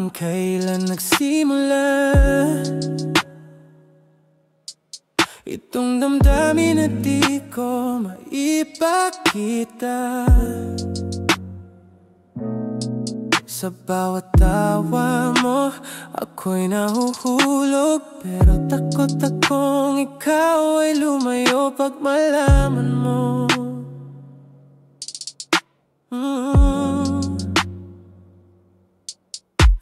kung kailan nagsimula itong damdamin na di ko maipakita. Sa bawat tawa mo, ako'y nahuhulog. Pero takot akong ikaw ay lumayo pag malaman mo.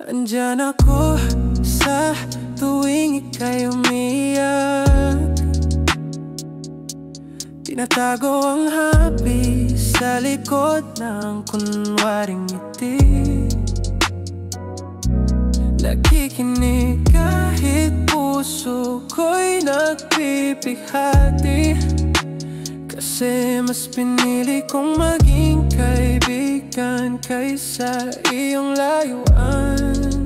Andyan ako sa tuwing ika'y umiyak. Tinatago ang happy sa likod ng kunwaring ngiti. Nakikinig kahit puso ko'y nagpipihati. Kasi mas pinili kong maging kaibigan kaysa iyong layuan.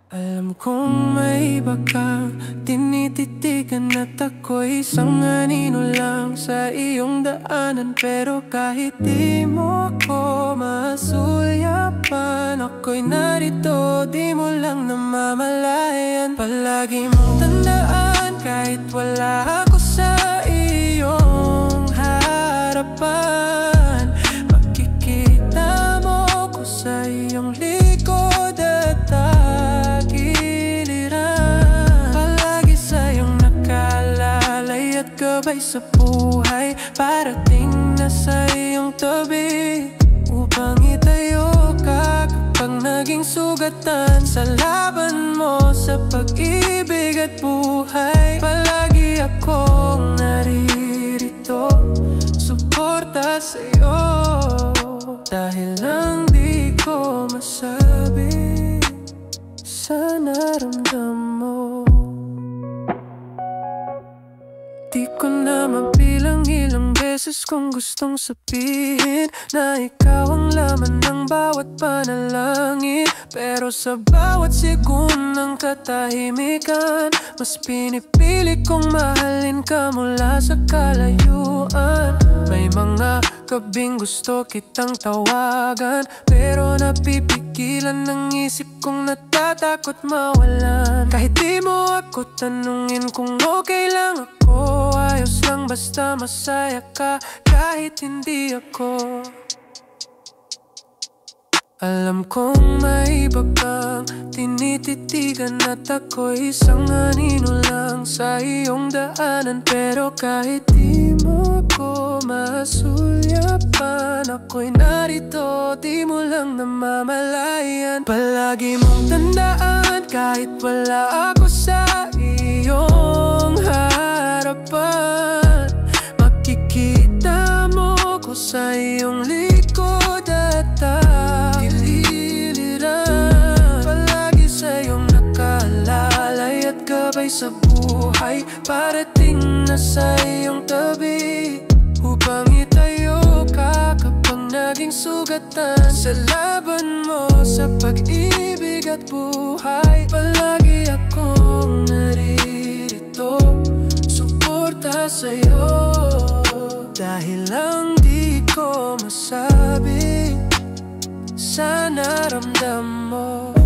Alam kong may iba kang tinititigan at ako'y isang anino lang sa iyong daanan. Pero kahit di mo ako masulyapan, ako'y narito, di mo lang namamalayan. Palagi mong tandaan kahit wala ako sa iyong harapan, makikita mo ko sa iyong likod at tagiliran. Palagi sa iyong nakalalay at gabay sa buhay, parating na sa iyong tabi upang itayo ka kapag naging sugatan sa laban mo sa pag-ibig at buhay. Palagi akong naririto, suporta sa'yo, dahil lang di ko masabi sa naramdam mo. Di ko na mabilang ilang beses kung gustong sabihin na ikaw ang laman ng bawat panalangin. Pero sa bawat segundang katahimikan, mas pinipili kong mahalin ka mula sa kalayuan. May mga gabing gusto kitang tawagan, pero napipigilan ng isip kong natatakot mawalan. Kahit di mo ako tanungin kung okay lang ako, ayos lang basta masaya ka kahit hindi ako. Alam kong may iba kang tinititigan at ako'y isang anino lang sa iyong daanan. Pero kahit di mo ako masulyapan, ako'y narito, di mo lang namamalayan. Palagi mong tandaan kahit wala ako sa iyong harapan, makikita mo ko sa iyong likod at tagiliran. Palagi sa iyong nakalalay at gabay sa buhay, parating na sa iyong tabi upang itayo ka kapag naging sugatan sa laban mo sa pag-ibig at buhay. Palagi akong naririto, suporta sa'yo, dahil lang di ko masabi sa naramdam mo.